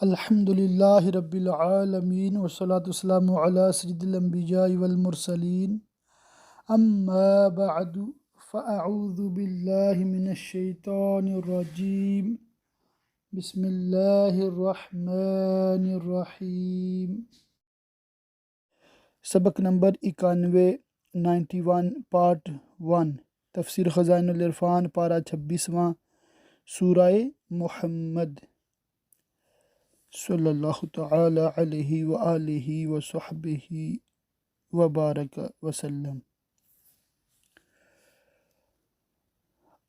الحمد للہ رب العالمین والصلاة والسلام علی سید الانبیاء والمرسلین اما بعد فاعوذ باللہ من الشیطان الرجیم بسم اللہ الرحمن الرحیم۔ سبق نمبر 91 پارٹ 1 تفسیر خزائن العرفان پارہ 26واں سورہ محمد صلی اللہ تعالی علیہ وآلہ وصحبہ وبارک وسلم۔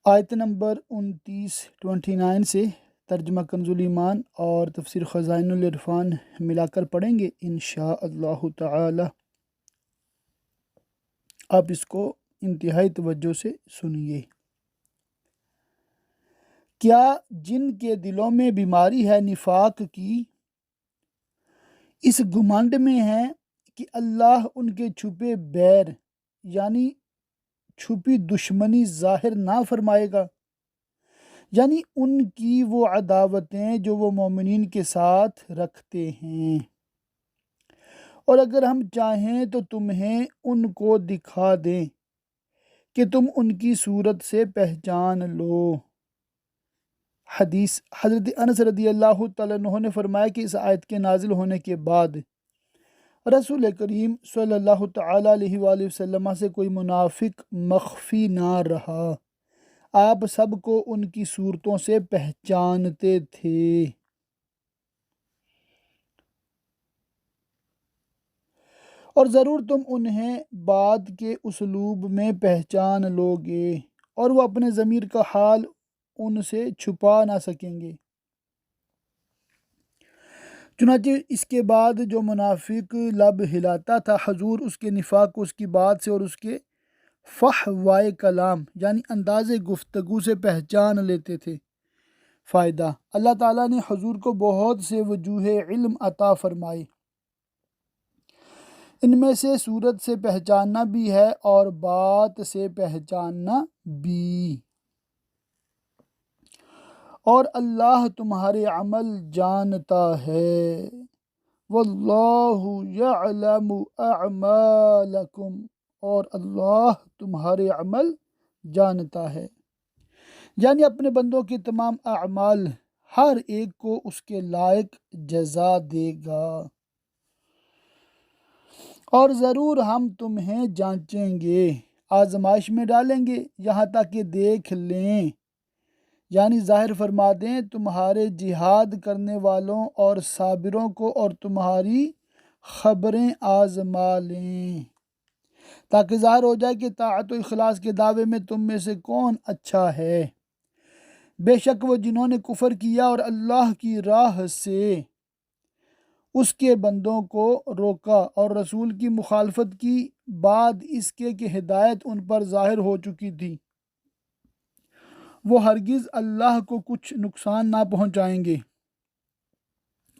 آیت نمبر 29 سے ترجمہ کنز الایمان اور تفسیر خزائن العرفان ملا کر پڑھیں گے انشاءاللہ تعالی۔ آپ اس کو انتہائی توجہ سے سنیے۔ کیا جن کے دلوں میں بیماری ہے نفاق کی، اس گمانڈ میں ہے کہ اللہ ان کے چھپے بیر یعنی چھپی دشمنی ظاہر نہ فرمائے گا، یعنی ان کی وہ عداوتیں جو وہ مومنین کے ساتھ رکھتے ہیں، اور اگر ہم چاہیں تو تمہیں ان کو دکھا دیں کہ تم ان کی صورت سے پہچان لو۔ حدیث حضرت انس رضی اللہ تعالیٰ عنہ نے فرمایا کہ اس آیت کے نازل ہونے کے بعد رسول کریم صلی اللہ تعالیٰ علیہ وآلہ وسلم سے کوئی منافق مخفی نہ رہا، آپ سب کو ان کی صورتوں سے پہچانتے تھے۔ اور ضرور تم انہیں بات کے اسلوب میں پہچان لو گے، اور وہ اپنے ضمیر کا حال ان سے چھپا نہ سکیں گے۔ چنانچہ اس کے بعد جو منافق لب ہلاتا تھا حضور اس کے نفاق کو اس کی بات سے اور اس کے فحوائے کلام یعنی انداز گفتگو سے پہچان لیتے تھے۔ فائدہ: اللہ تعالیٰ نے حضور کو بہت سے وجوہ علم عطا فرمائی، ان میں سے صورت سے پہچاننا بھی ہے اور بات سے پہچاننا بھی۔ اور اللہ تمہارے عمل جانتا ہے، واللہ یعلم اعمالکم، اور اللہ تمہارے عمل جانتا ہے، یعنی اپنے بندوں کے تمام اعمال ہر ایک کو اس کے لائق جزا دے گا۔ اور ضرور ہم تمہیں جانچیں گے، آزمائش میں ڈالیں گے، یہاں تک کہ دیکھ لیں یعنی ظاہر فرما دیں تمہارے جہاد کرنے والوں اور صابروں کو، اور تمہاری خبریں آزما لیں، تاکہ ظاہر ہو جائے کہ طاعت و اخلاص کے دعوے میں تم میں سے کون اچھا ہے۔ بے شک وہ جنہوں نے کفر کیا اور اللہ کی راہ سے اس کے بندوں کو روکا اور رسول کی مخالفت کی بعد اس کے کہ ہدایت ان پر ظاہر ہو چکی تھی، وہ ہرگز اللہ کو کچھ نقصان نہ پہنچائیں گے،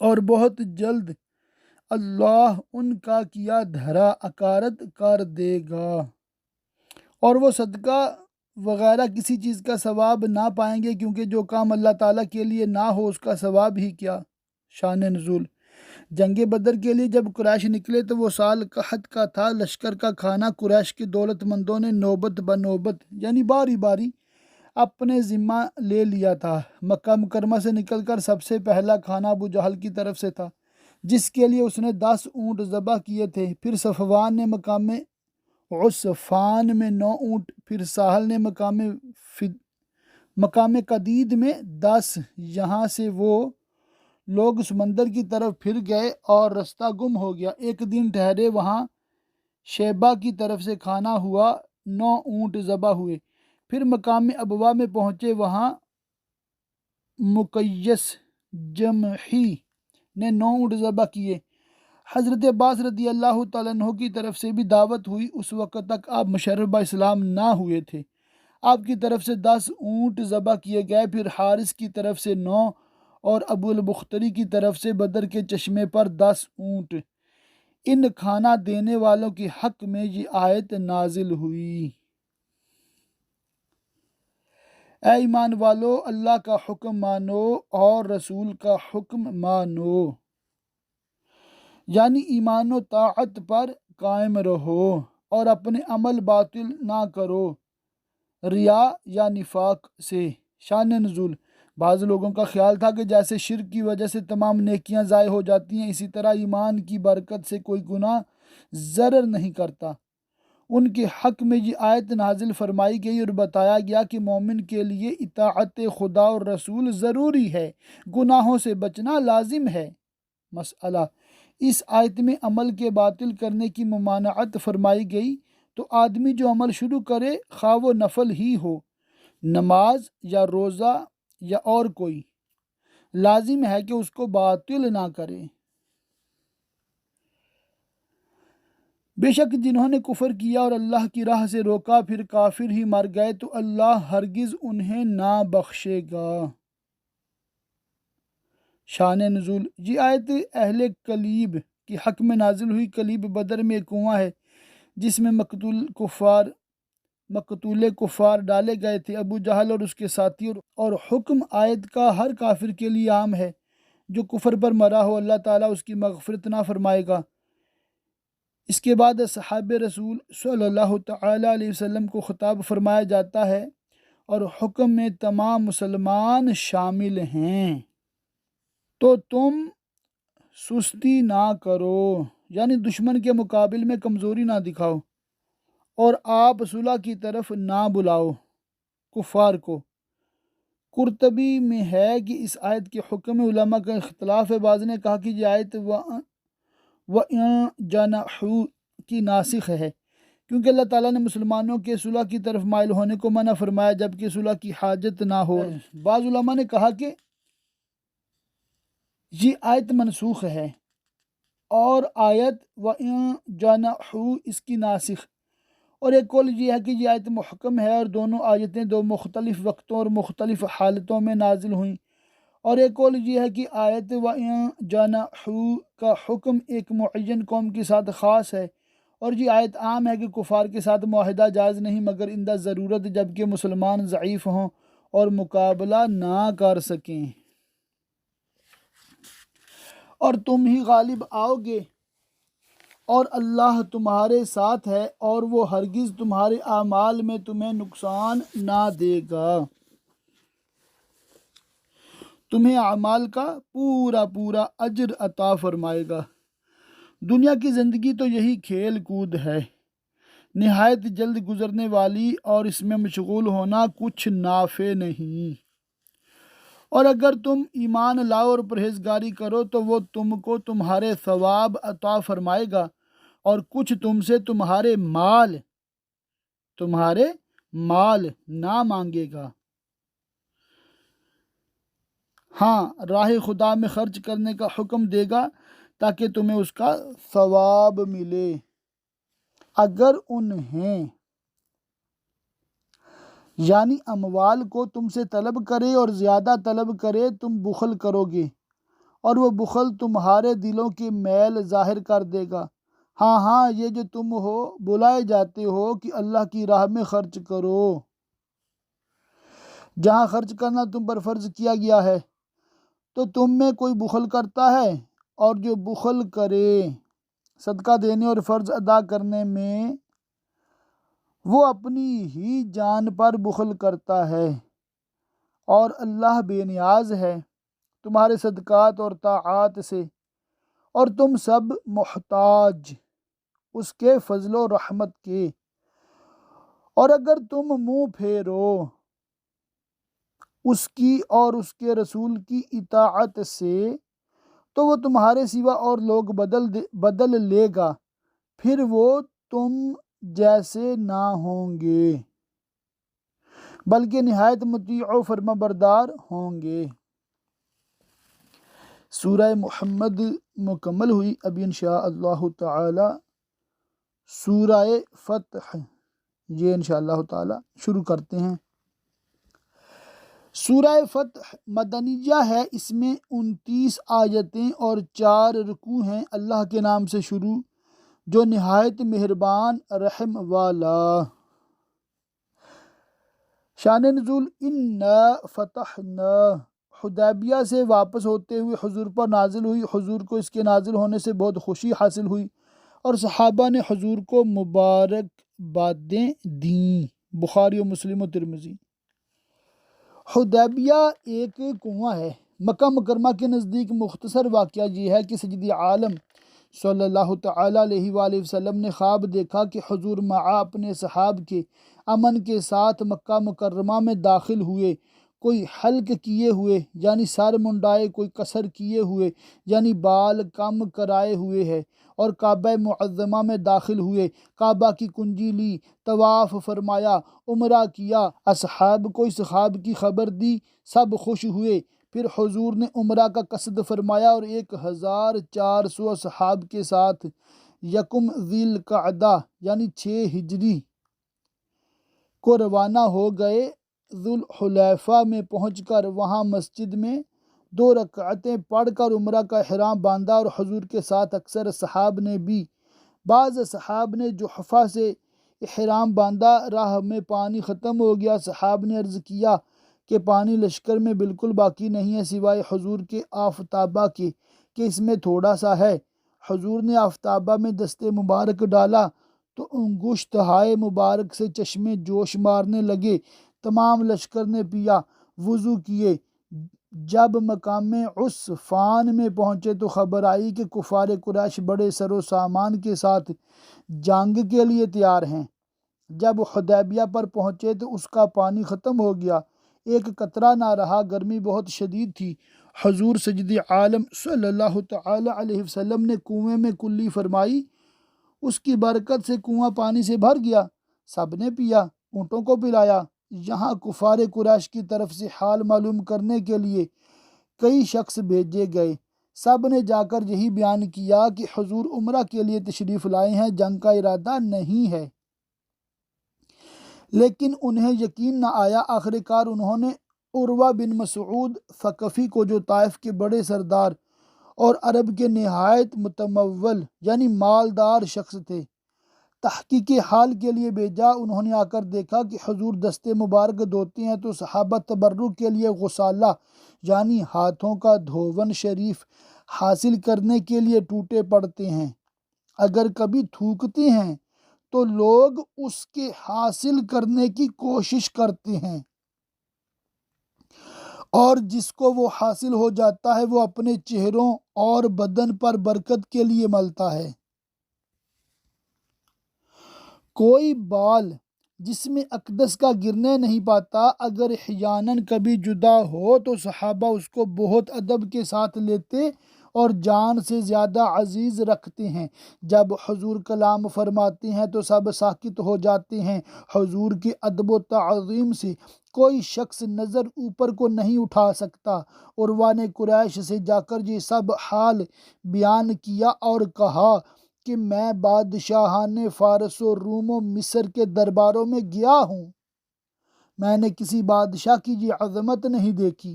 اور بہت جلد اللہ ان کا کیا دھرا اکارت کر دے گا، اور وہ صدقہ وغیرہ کسی چیز کا ثواب نہ پائیں گے، کیونکہ جو کام اللہ تعالیٰ کے لیے نہ ہو اس کا ثواب ہی کیا۔ شان نزول: جنگ بدر کے لیے جب قریش نکلے تو وہ سال قحط کا تھا۔ لشکر کا کھانا قریش کے دولت مندوں نے نوبت بنوبت یعنی باری باری اپنے ذمہ لے لیا تھا۔ مکہ مکرمہ سے نکل کر سب سے پہلا کھانا ابو جہل کی طرف سے تھا، جس کے لیے اس نے 10 اونٹ ذبح کیے تھے۔ پھر صفوان نے مقام عسفان میں 9 اونٹ، پھر ساحل نے مقام قدید میں 10۔ یہاں سے وہ لوگ سمندر کی طرف پھر گئے اور رستہ گم ہو گیا۔ ایک دن ٹھہرے، وہاں شیبہ کی طرف سے کھانا ہوا، 9 اونٹ ذبح ہوئے۔ پھر مقام ابوا میں پہنچے، وہاں مقیس جمحی نے 9 اونٹ ذبح کیے۔ حضرت عباس رضی اللہ تعالیٰ عنہ کی طرف سے بھی دعوت ہوئی، اس وقت تک آپ مشرف اسلام نہ ہوئے تھے۔ آپ کی طرف سے 10 اونٹ ذبح کیے گئے، پھر حارث کی طرف سے 9 اور ابو البختری کی طرف سے بدر کے چشمے پر 10 اونٹ۔ ان کھانا دینے والوں کے حق میں یہ آیت نازل ہوئی۔ اے ایمان والو اللہ کا حکم مانو اور رسول کا حکم مانو، یعنی ایمان و طاعت پر قائم رہو اور اپنے عمل باطل نہ کرو ریا یا نفاق سے۔ شان نزول، بعض لوگوں کا خیال تھا کہ جیسے شرک کی وجہ سے تمام نیکیاں ضائع ہو جاتی ہیں، اسی طرح ایمان کی برکت سے کوئی گناہ ضرر نہیں کرتا۔ ان کے حق میں یہ آیت نازل فرمائی گئی اور بتایا گیا کہ مومن کے لیے اطاعت خدا اور رسول ضروری ہے، گناہوں سے بچنا لازم ہے۔ مسئلہ، اس آیت میں عمل کے باطل کرنے کی ممانعت فرمائی گئی، تو آدمی جو عمل شروع کرے خواہ وہ نفل ہی ہو، نماز یا روزہ یا اور کوئی، لازم ہے کہ اس کو باطل نہ کرے۔ بے شک جنہوں نے کفر کیا اور اللہ کی راہ سے روکا پھر کافر ہی مر گئے تو اللہ ہرگز انہیں نہ بخشے گا۔ شان نزول، یہ آیت اہل کلیب کے حق میں نازل ہوئی۔ کلیب بدر میں ایک کنواں ہے جس میں مقتول کفار ڈالے گئے تھے، ابو جہل اور اس کے ساتھی، اور حکم آیت کا ہر کافر کے لیے عام ہے۔ جو کفر پر مرا ہو اللہ تعالیٰ اس کی مغفرت نہ فرمائے گا۔ اس کے بعد صحاب رسول صلی اللہ تعالیٰ علیہ وسلم کو خطاب فرمایا جاتا ہے اور حکم میں تمام مسلمان شامل ہیں۔ تو تم سستی نہ کرو، یعنی دشمن کے مقابل میں کمزوری نہ دکھاؤ، اور آپ صلح کی طرف نہ بلاؤ کفار کو۔ قرطبی میں ہے کہ اس آیت کے حکم میں علماء کا اختلاف ہے۔ بعض نے کہا کہ یہ آیت وَإِن جَنَحُوا کی ناسخ ہے، کیونکہ اللہ تعالیٰ نے مسلمانوں کے صلح کی طرف مائل ہونے کو منع فرمایا جبکہ صلح کی حاجت نہ ہو۔ بعض علماء نے کہا کہ یہ آیت منسوخ ہے اور آیت وَإِن جَنَحُوا اس کی ناسخ، اور ایک قول یہ ہے کہ یہ آیت محکم ہے اور دونوں آیتیں دو مختلف وقتوں اور مختلف حالتوں میں نازل ہوئیں، اور ایک قول یہ ہے کہ آیت وَإِن جَنَحُوا کا حکم ایک معین قوم کے ساتھ خاص ہے، اور یہ آیت عام ہے کہ کفار کے ساتھ معاہدہ جائز نہیں مگر اندہ ضرورت جبکہ مسلمان ضعیف ہوں اور مقابلہ نہ کر سکیں، اور تم ہی غالب آؤ گے اور اللہ تمہارے ساتھ ہے اور وہ ہرگز تمہارے اعمال میں تمہیں نقصان نہ دے گا، تمہیں اعمال کا پورا پورا اجر عطا فرمائے گا۔ دنیا کی زندگی تو یہی کھیل کود ہے، نہایت جلد گزرنے والی، اور اس میں مشغول ہونا کچھ نافع نہیں، اور اگر تم ایمان لاؤ اور پرہیزگاری کرو تو وہ تم کو تمہارے ثواب عطا فرمائے گا اور کچھ تم سے تمہارے مال نہ مانگے گا۔ ہاں، راہ خدا میں خرچ کرنے کا حکم دے گا تاکہ تمہیں اس کا ثواب ملے۔ اگر انہیں یعنی اموال کو تم سے طلب کرے اور زیادہ طلب کرے تم بخل کرو گے اور وہ بخل تمہارے دلوں کی میل ظاہر کر دے گا۔ ہاں یہ جو تم ہو بلائے جاتے ہو کہ اللہ کی راہ میں خرچ کرو، جہاں خرچ کرنا تم پر فرض کیا گیا ہے، تو تم میں کوئی بخل کرتا ہے، اور جو بخل کرے صدقہ دینے اور فرض ادا کرنے میں وہ اپنی ہی جان پر بخل کرتا ہے، اور اللہ بے نیاز ہے تمہارے صدقات اور طاعات سے، اور تم سب محتاج اس کے فضل و رحمت کے، اور اگر تم منہ پھیرو اس کی اور اس کے رسول کی اطاعت سے تو وہ تمہارے سوا اور لوگ بدل لے گا، پھر وہ تم جیسے نہ ہوں گے بلکہ نہایت مطیع و فرما بردار ہوں گے۔ سورہ محمد مکمل ہوئی، ابھی انشاءاللہ تعالی سورہ فتح یہ انشاءاللہ تعالی شروع کرتے ہیں۔ سورہ فتح مدنیہ ہے، اس میں 29 آیتیں اور 4 رکوع ہیں۔ اللہ کے نام سے شروع جو نہایت مہربان رحم والا۔ شان نزول انا فتحنا، حدیبیہ سے واپس ہوتے ہوئے حضور پر نازل ہوئی، حضور کو اس کے نازل ہونے سے بہت خوشی حاصل ہوئی اور صحابہ نے حضور کو مبارک بادیں دیں۔ بخاری و مسلم و ترمذی۔ حدیبیہ ایک کنواں ہے۔ مکہ مکرمہ کے نزدیک مختصر واقعہ یہ ہے کہ سید عالم صلی اللہ تعالیٰ علیہ وآلہ وسلم نے خواب دیکھا کہ حضور مع اپنے صحاب کے امن کے ساتھ مکہ مکرمہ میں داخل ہوئے، کوئی حلق کیے ہوئے یعنی سر منڈائے، کوئی قصر کیے ہوئے یعنی بال کم کرائے ہوئے ہے، اور کعبہ معظمہ میں داخل ہوئے، کعبہ کی کنجی لی، طواف فرمایا، عمرہ کیا، اصحاب کو اس خواب کی خبر دی، سب خوش ہوئے۔ پھر حضور نے عمرہ کا قصد فرمایا اور 1400 اصحاب کے ساتھ یکم ذی القعدہ یعنی 6 ہجری کو روانہ ہو گئے۔ ذوالحلیفہ میں پہنچ کر وہاں مسجد میں 2 رکعتیں پڑھ کر عمرہ کا احرام باندھا، اور حضور کے ساتھ اکثر صحاب نے بھی۔ بعض صحاب نے جحفہ سے احرام باندھا، راہ میں پانی ختم ہو گیا۔ صحاب نے عرض کیا کہ پانی لشکر میں بالکل باقی نہیں ہے سوائے حضور کے آفتابہ کے کہ اس میں تھوڑا سا ہے۔ حضور نے آفتابہ میں دست مبارک ڈالا تو انگشت ہائے مبارک سے چشمے جوش مارنے لگے۔ تمام لشکر نے پیا، وضو کیے۔ جب مقام عصفان میں پہنچے تو خبر آئی کہ کفار قریش بڑے سر و سامان کے ساتھ جنگ کے لیے تیار ہیں۔ جب حدیبیہ پر پہنچے تو اس کا پانی ختم ہو گیا، ایک قطرہ نہ رہا، گرمی بہت شدید تھی۔ حضور سید عالم صلی اللہ تعالی علیہ وسلم نے کنویں میں کلی فرمائی، اس کی برکت سے کنواں پانی سے بھر گیا، سب نے پیا، اونٹوں کو پلایا۔ یہاں کفار قریش کی طرف سے حال معلوم کرنے کے لیے کئی شخص بھیجے گئے، سب نے جا کر یہی بیان کیا کہ حضور عمرہ کے لیے تشریف لائے ہیں، جنگ کا ارادہ نہیں ہے۔ لیکن انہیں یقین نہ آیا۔ آخر کار انہوں نے عروہ بن مسعود ثقفی کو، جو طائف کے بڑے سردار اور عرب کے نہایت متمول یعنی مالدار شخص تھے، تحقیق حال کے لیے بھیجا۔ انہوں نے آ کر دیکھا کہ حضور دست مبارک دھوتے ہیں تو صحابہ تبرک کے لیے غسالہ یعنی ہاتھوں کا دھون شریف حاصل کرنے کے لیے ٹوٹے پڑتے ہیں۔ اگر کبھی تھوکتے ہیں تو لوگ اس کے حاصل کرنے کی کوشش کرتے ہیں، اور جس کو وہ حاصل ہو جاتا ہے وہ اپنے چہروں اور بدن پر برکت کے لیے ملتا ہے۔ کوئی بال جس میں اقدس کا گرنے نہیں پاتا، اگر احیاناً کبھی جدا ہو تو صحابہ اس کو بہت ادب کے ساتھ لیتے اور جان سے زیادہ عزیز رکھتے ہیں۔ جب حضور کلام فرماتے ہیں تو سب ساکت ہو جاتے ہیں۔ حضور کے ادب و تعظیم سے کوئی شخص نظر اوپر کو نہیں اٹھا سکتا۔ عروہ نے قریش سے جا کر یہ سب حال بیان کیا اور کہا کہ میں بادشاہان فارس و روم و مصر کے درباروں میں گیا ہوں، میں نے کسی بادشاہ کی یہ عظمت نہیں دیکھی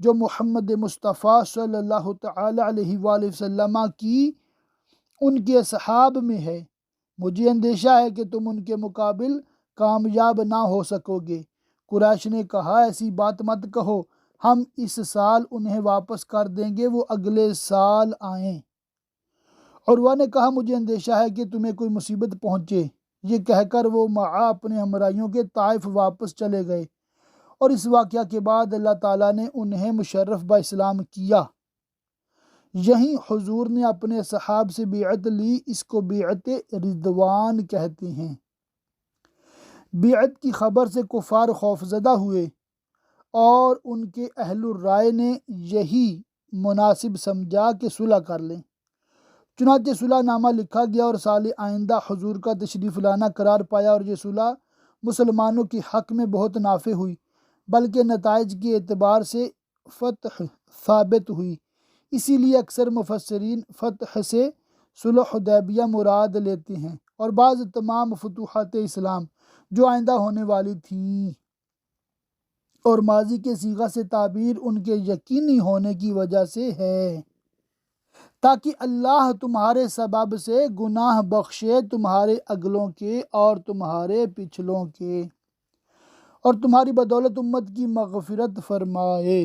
جو محمد مصطفیٰ صلی اللہ تعالی علیہ وآلہ وسلم کی ان کے اصحاب میں ہے۔ مجھے اندیشہ ہے کہ تم ان کے مقابل کامیاب نہ ہو سکو گے۔ قریش نے کہا، ایسی بات مت کہو، ہم اس سال انہیں واپس کر دیں گے، وہ اگلے سال آئیں۔ عروہ نے کہا، مجھے اندیشہ ہے کہ تمہیں کوئی مصیبت پہنچے۔ یہ کہہ کر وہ مع اپنے ہمراہیوں کے طائف واپس چلے گئے، اور اس واقعہ کے بعد اللہ تعالیٰ نے انہیں مشرف با اسلام کیا۔ یہیں حضور نے اپنے صحاب سے بیعت لی، اس کو بیعت رضوان کہتے ہیں۔ بیعت کی خبر سے کفار خوفزدہ ہوئے اور ان کے اہل الرائے نے یہی مناسب سمجھا کہ صلح کر لیں۔ چنانچہ صلح نامہ لکھا گیا اور سال آئندہ حضور کا تشریف لانا قرار پایا، اور یہ صلح مسلمانوں کے حق میں بہت نافع ہوئی، بلکہ نتائج کے اعتبار سے فتح ثابت ہوئی۔ اسی لیے اکثر مفسرین فتح سے صلح حدیبیہ مراد لیتے ہیں، اور بعض تمام فتوحات اسلام جو آئندہ ہونے والی تھیں، اور ماضی کے صیغہ سے تعبیر ان کے یقینی ہونے کی وجہ سے ہے، تاکہ اللہ تمہارے سبب سے گناہ بخشے، تمہارے اگلوں کے اور تمہارے پچھلوں کے۔ اور تمہاری بدولت امت کی مغفرت فرمائے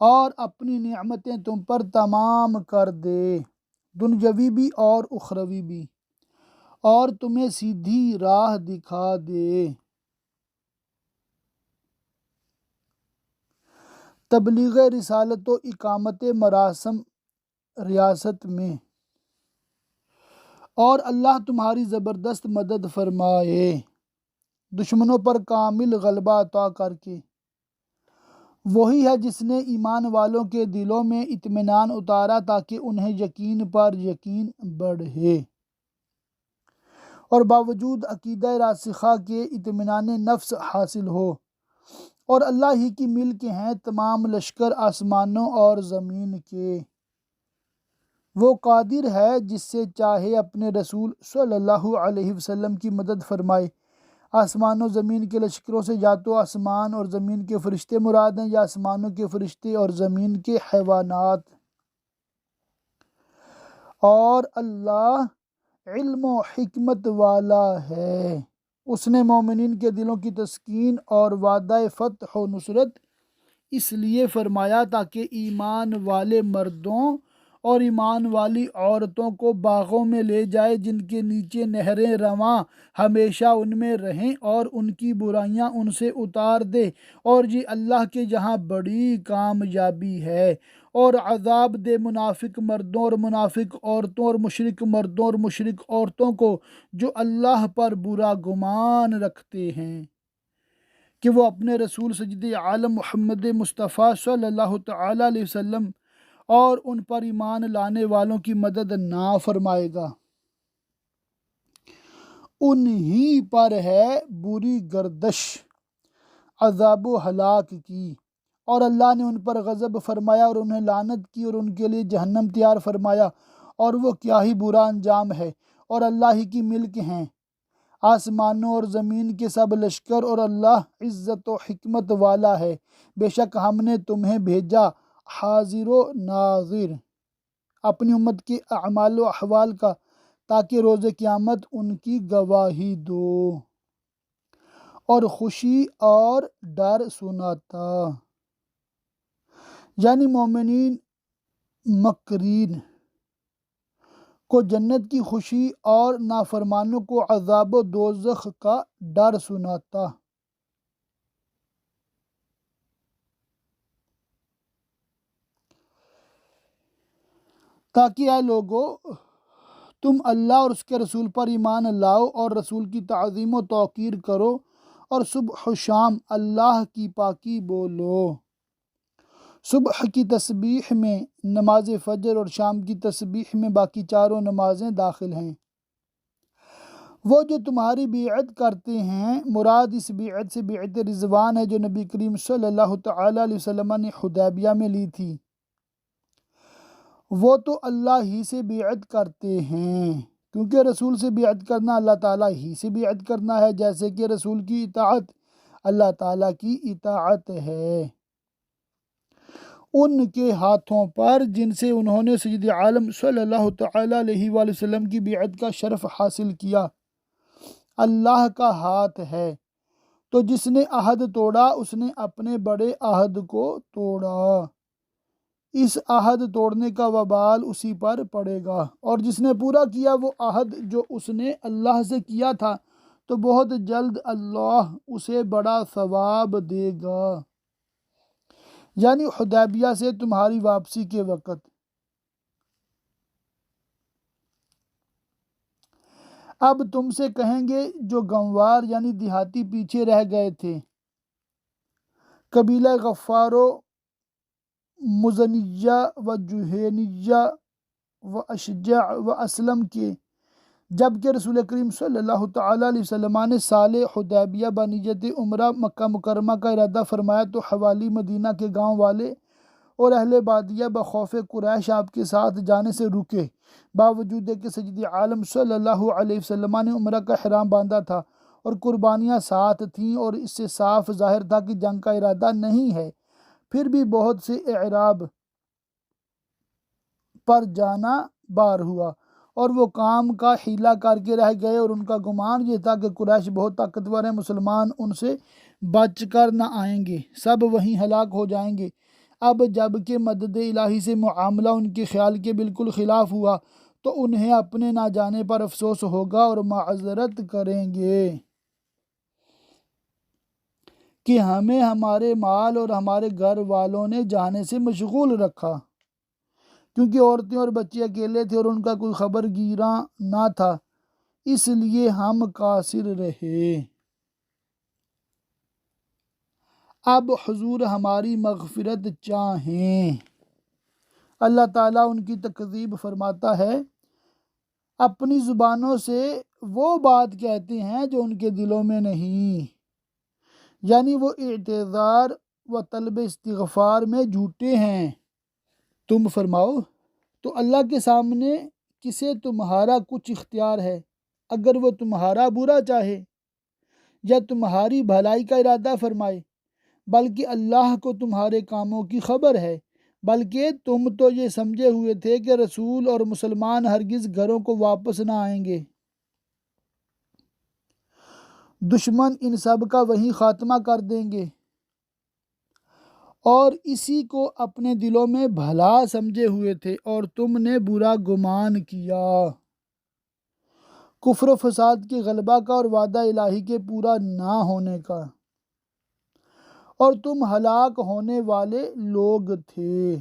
اور اپنی نعمتیں تم پر تمام کر دے، دنیاوی بھی اور اخروی بھی، اور تمہیں سیدھی راہ دکھا دے۔ تبلیغ رسالت و اقامت مراسم ریاست میں، اور اللہ تمہاری زبردست مدد فرمائے دشمنوں پر کامل غلبہ عطا کر کے۔ وہی ہے جس نے ایمان والوں کے دلوں میں اطمینان اتارا تاکہ انہیں یقین پر یقین بڑھے، اور باوجود عقیدہ راسخہ کے اطمینان نفس حاصل ہو۔ اور اللہ ہی کی ملک ہیں تمام لشکر آسمانوں اور زمین کے، وہ قادر ہے جس سے چاہے اپنے رسول صلی اللہ علیہ وسلم کی مدد فرمائے۔ آسمان و زمین کے لشکروں سے یا تو آسمان اور زمین کے فرشتے مراد ہیں، یا آسمانوں کے فرشتے اور زمین کے حیوانات۔ اور اللہ علم و حکمت والا ہے، اس نے مومنین کے دلوں کی تسکین اور وعدہ فتح و نصرت اس لیے فرمایا تاکہ ایمان والے مردوں اور ایمان والی عورتوں کو باغوں میں لے جائے جن کے نیچے نہریں رواں ہمیشہ ان میں رہیں، اور ان کی برائیاں ان سے اتار دے، اور یہ اللہ کے یہاں بڑی کامیابی ہے۔ اور عذاب دے منافق مردوں اور منافق عورتوں اور مشرک مردوں اور مشرک عورتوں کو جو اللہ پر برا گمان رکھتے ہیں کہ وہ اپنے رسول سید عالم محمد مصطفیٰ صلی اللہ تعالیٰ علیہ وسلم اور ان پر ایمان لانے والوں کی مدد نہ فرمائے گا، انہی پر ہے بری گردش عذاب و ہلاک کی۔ اور اللہ نے ان پر غضب فرمایا اور انہیں لعنت کی، اور ان کے لیے جہنم تیار فرمایا، اور وہ کیا ہی برا انجام ہے۔ اور اللہ ہی کی ملک ہیں آسمانوں اور زمین کے سب لشکر، اور اللہ عزت و حکمت والا ہے۔ بے شک ہم نے تمہیں بھیجا حاضر و ناظر اپنی امت کے اعمال و احوال کا، تاکہ روز قیامت ان کی گواہی دو، اور خوشی اور ڈر سناتا، یعنی مومنین مکرین کو جنت کی خوشی اور نافرمانوں کو عذاب و دوزخ کا ڈر سناتا۔ تاکہ اے لوگو تم اللہ اور اس کے رسول پر ایمان لاؤ اور رسول کی تعظیم و توقیر کرو، اور صبح و شام اللہ کی پاکی بولو۔ صبح کی تسبیح میں نماز فجر اور شام کی تسبیح میں باقی چاروں نمازیں داخل ہیں۔ وہ جو تمہاری بیعت کرتے ہیں، مراد اس بیعت سے بیعت رضوان ہے جو نبی کریم صلی اللہ تعالیٰ علیہ وسلم نے حدیبیہ میں لی تھی۔ وہ تو اللہ ہی سے بیعت کرتے ہیں، کیونکہ رسول سے بیعت کرنا اللہ تعالیٰ ہی سے بیعت کرنا ہے، جیسے کہ رسول کی اطاعت اللہ تعالیٰ کی اطاعت ہے۔ ان کے ہاتھوں پر جن سے انہوں نے سید عالم صلی اللہ تعالیٰ علیہ وآلہ وسلم کی بیعت کا شرف حاصل کیا، اللہ کا ہاتھ ہے۔ تو جس نے عہد توڑا اس نے اپنے بڑے عہد کو توڑا، اس عہد توڑنے کا وبال اسی پر پڑے گا۔ اور جس نے پورا کیا وہ عہد جو اس نے اللہ سے کیا تھا، تو بہت جلد اللہ اسے بڑا ثواب دے گا، یعنی حدیبیہ سے تمہاری واپسی کے وقت۔ اب تم سے کہیں گے جو گنوار یعنی دیہاتی پیچھے رہ گئے تھے، قبیلہ غفار و مزنیہ و جوہینیہ و اشجع و اسلم کے، جبکہ رسول کریم صلی اللہ تعالیٰ علیہ وسلم نے سال حدیبیہ بنیت عمرہ مکہ مکرمہ کا ارادہ فرمایا تو حوالی مدینہ کے گاؤں والے اور اہل بادیہ بخوف قریش آپ کے ساتھ جانے سے رکے، باوجود کہ سید عالم صلی اللہ علیہ وسلم نے عمرہ کا احرام باندھا تھا اور قربانیاں ساتھ تھیں، اور اس سے صاف ظاہر تھا کہ جنگ کا ارادہ نہیں ہے۔ پھر بھی بہت سے اعراب پر جانا بار ہوا، اور وہ کام کا حیلہ کر کے رہ گئے، اور ان کا گمان یہ تھا کہ قریش بہت طاقتور ہیں، مسلمان ان سے بچ کر نہ آئیں گے، سب وہیں ہلاک ہو جائیں گے۔ اب جب کہ مدد الہی سے معاملہ ان کے خیال کے بالکل خلاف ہوا تو انہیں اپنے نہ جانے پر افسوس ہوگا اور معذرت کریں گے کہ ہمیں ہمارے مال اور ہمارے گھر والوں نے جانے سے مشغول رکھا، کیونکہ عورتیں اور بچے اکیلے تھے اور ان کا کوئی خبر گیراں نہ تھا، اس لیے ہم قاصر رہے۔ اب حضور ہماری مغفرت چاہیں۔ اللہ تعالیٰ ان کی تکذیب فرماتا ہے، اپنی زبانوں سے وہ بات کہتے ہیں جو ان کے دلوں میں نہیں، یعنی وہ اعتذار و طلب استغفار میں جھوٹے ہیں۔ تم فرماؤ تو اللہ کے سامنے کسے تمہارا کچھ اختیار ہے؟ اگر وہ تمہارا برا چاہے یا تمہاری بھلائی کا ارادہ فرمائے، بلکہ اللہ کو تمہارے کاموں کی خبر ہے، بلکہ تم تو یہ سمجھے ہوئے تھے کہ رسول اور مسلمان ہرگز گھروں کو واپس نہ آئیں گے۔ دشمن ان سب کا وہیں خاتمہ کر دیں گے، اور اسی کو اپنے دلوں میں بھلا سمجھے ہوئے تھے اور تم نے برا گمان کیا۔ کفر و فساد کے غلبہ کا اور وعدہ الہی کے پورا نہ ہونے کا، اور تم ہلاک ہونے والے لوگ تھے،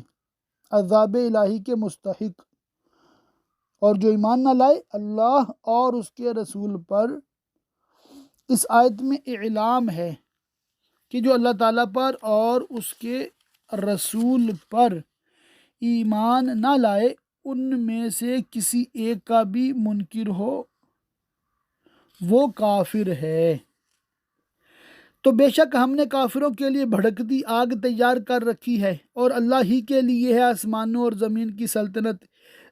عذاب الہی کے مستحق۔ اور جو ایمان نہ لائے اللہ اور اس کے رسول پر، اس آیت میں اعلام ہے کہ جو اللہ تعالیٰ پر اور اس کے رسول پر ایمان نہ لائے ان میں سے کسی ایک کا بھی منکر ہو وہ کافر ہے۔ تو بے شک ہم نے کافروں کے لیے بھڑکتی آگ تیار کر رکھی ہے، اور اللہ ہی کے لیے ہے آسمانوں اور زمین کی سلطنت،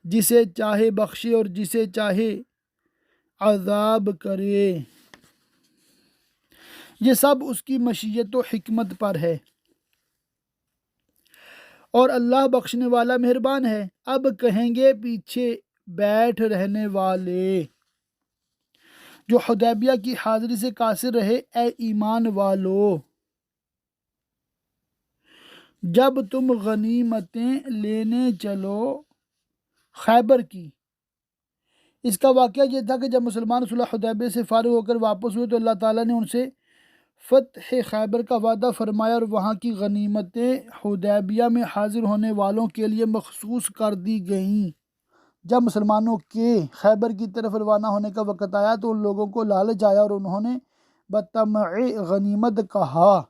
جسے چاہے بخشے اور جسے چاہے عذاب کرے، یہ سب اس کی مشیت و حکمت پر ہے، اور اللہ بخشنے والا مہربان ہے۔ اب کہیں گے پیچھے بیٹھ رہنے والے جو حدیبیہ کی حاضری سے قاصر رہے، اے ایمان والو، جب تم غنیمتیں لینے چلو خیبر کی۔ اس کا واقعہ یہ تھا کہ جب مسلمان صلح حدیبیہ سے فارغ ہو کر واپس ہوئے تو اللہ تعالیٰ نے ان سے فتح خیبر کا وعدہ فرمایا، اور وہاں کی غنیمتیں حدیبیہ میں حاضر ہونے والوں کے لیے مخصوص کر دی گئیں۔ جب مسلمانوں کے خیبر کی طرف روانہ ہونے کا وقت آیا تو ان لوگوں کو لالچ آیا اور انہوں نے بطمع غنیمت کہا،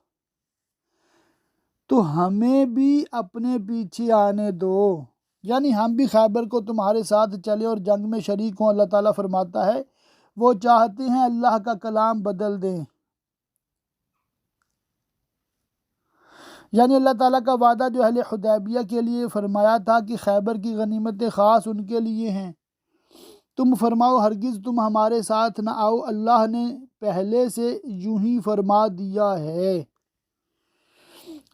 تو ہمیں بھی اپنے پیچھے آنے دو، یعنی ہم بھی خیبر کو تمہارے ساتھ چلے اور جنگ میں شریک ہوں۔ اللہ تعالیٰ فرماتا ہے وہ چاہتے ہیں اللہ کا کلام بدل دیں، یعنی اللہ تعالیٰ کا وعدہ جو اہل حدیبیہ کے لیے فرمایا تھا کہ خیبر کی غنیمتیں خاص ان کے لیے ہیں، تم فرماؤ ہرگز تم ہمارے ساتھ نہ آؤ، اللہ نے پہلے سے یوں ہی فرما دیا ہے،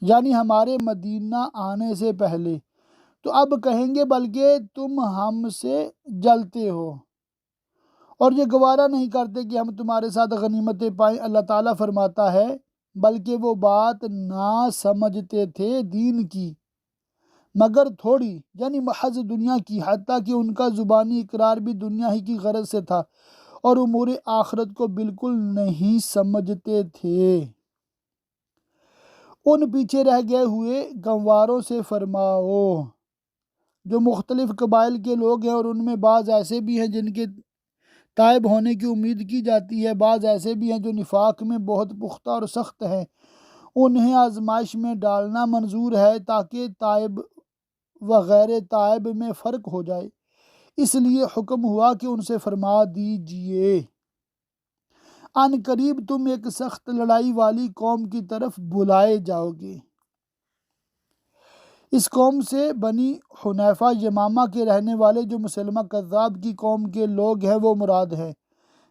یعنی ہمارے مدینہ آنے سے پہلے۔ تو اب کہیں گے بلکہ تم ہم سے جلتے ہو اور یہ گوارا نہیں کرتے کہ ہم تمہارے ساتھ غنیمتیں پائیں۔ اللہ تعالیٰ فرماتا ہے بلکہ وہ بات نہ سمجھتے تھے دین کی مگر تھوڑی، یعنی محض دنیا کی، حتیٰ کہ ان کا زبانی اقرار بھی دنیا ہی کی غرض سے تھا اور امور آخرت کو بالکل نہیں سمجھتے تھے۔ ان پیچھے رہ گئے ہوئے گنواروں سے فرماؤ جو مختلف قبائل کے لوگ ہیں، اور ان میں بعض ایسے بھی ہیں جن کے تائب ہونے کی امید کی جاتی ہے، بعض ایسے بھی ہیں جو نفاق میں بہت پختہ اور سخت ہیں، انہیں آزمائش میں ڈالنا منظور ہے تاکہ تائب و غیر تائب میں فرق ہو جائے، اس لیے حکم ہوا کہ ان سے فرما دیجئے ان قریب تم ایک سخت لڑائی والی قوم کی طرف بلائے جاؤ گے۔ اس قوم سے بنی حنیفہ یمامہ کے رہنے والے جو مسلمہ کذاب کی قوم کے لوگ ہیں وہ مراد ہیں،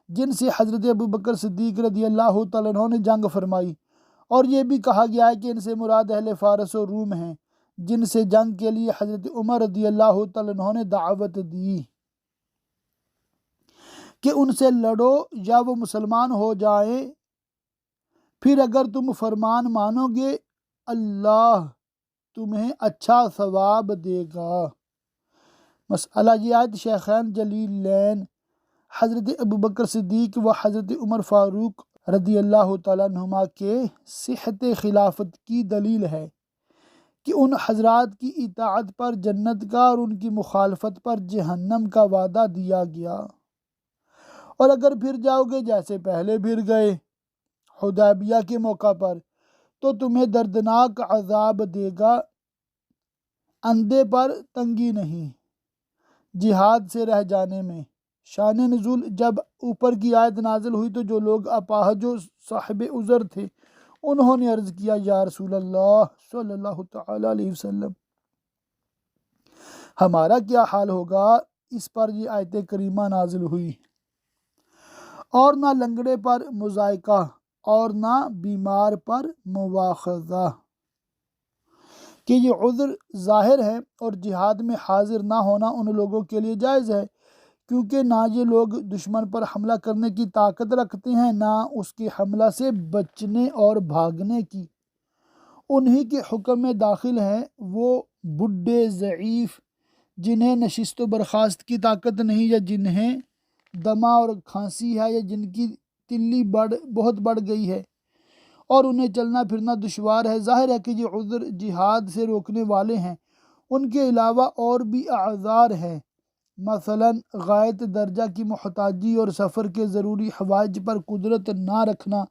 جن سے حضرت ابوبکر صدیق رضی اللہ تعالیٰ عنہ نے جنگ فرمائی، اور یہ بھی کہا گیا ہے کہ ان سے مراد اہل فارس و روم ہیں جن سے جنگ کے لیے حضرت عمر رضی اللہ تعالیٰ عنہ نے دعوت دی۔ کہ ان سے لڑو یا وہ مسلمان ہو جائیں، پھر اگر تم فرمان مانو گے اللہ تمہیں اچھا ثواب دے گا۔ مسئلہ یہ آیت شیخین جلیلین حضرت ابوبکر صدیق و حضرت عمر فاروق رضی اللہ تعالیٰ عنہما کے صحت خلافت کی دلیل ہے کہ ان حضرات کی اطاعت پر جنت کا اور ان کی مخالفت پر جہنم کا وعدہ دیا گیا، اور اگر پھر جاؤ گے جیسے پہلے پھر گئے حدیبیہ کے موقع پر تو تمہیں دردناک عذاب دے گا، اندھے پر تنگی نہیں، جہاد سے رہ جانے میں۔ شان نزول: جب اوپر کی آیت نازل ہوئی تو جو لوگ اپاہج و صاحب عذر تھے انہوں نے عرض کیا یا رسول اللہ صلی اللہ تعالی علیہ وسلم، ہمارا کیا حال ہوگا؟ اس پر یہ آیت کریمہ نازل ہوئی، اور نہ لنگڑے پر مضائقہ اور نہ بیمار پر مواخذہ، کہ یہ عذر ظاہر ہے، اور جہاد میں حاضر نہ ہونا ان لوگوں کے لیے جائز ہے، کیونکہ نہ یہ لوگ دشمن پر حملہ کرنے کی طاقت رکھتے ہیں نہ اس کے حملہ سے بچنے اور بھاگنے کی۔ انہی کے حکم میں داخل ہیں وہ بڈھے ضعیف جنہیں نشست و برخاست کی طاقت نہیں، یا جنہیں دمہ اور کھانسی ہے، یا جن کی تلی بہت بڑھ گئی ہے اور انہیں چلنا پھرنا دشوار ہے۔ ظاہر ہے کہ یہ عذر جہاد سے روکنے والے ہیں۔ ان کے علاوہ اور بھی اعذار ہیں، مثلا غایت درجہ کی محتاجی اور سفر کے ضروری حوائج پر قدرت نہ رکھنا،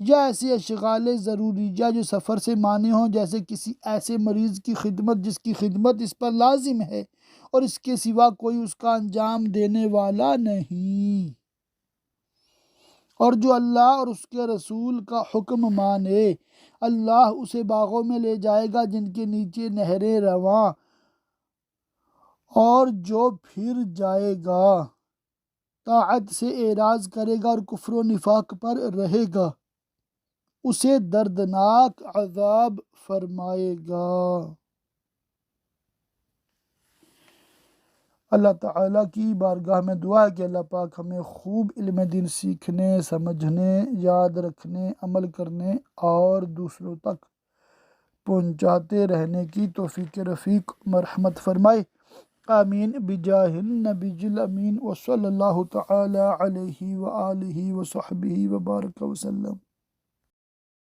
یا ایسے اشغال ضروریہ جو سفر سے مانع ہوں، جیسے کسی ایسے مریض کی خدمت جس کی خدمت اس پر لازم ہے اور اس کے سوا کوئی اس کا انجام دینے والا نہیں، اور جو اللہ اور اس کے رسول کا حکم مانے اللہ اسے باغوں میں لے جائے گا جن کے نیچے نہریں رواں، اور جو پھر جائے گا طاعت سے اعراض کرے گا اور کفر و نفاق پر رہے گا اسے دردناک عذاب فرمائے گا۔ اللہ تعالیٰ کی بارگاہ میں دعا ہے کہ اللہ پاک ہمیں خوب علم دین سیکھنے، سمجھنے، یاد رکھنے، عمل کرنے اور دوسروں تک پہنچاتے رہنے کی توفیق رفیق مرحمت فرمائے، آمین بجاہ النبی الامین، وصلی اللہ تعالی علیہ وآلہ وصحبہ وبارک وسلم۔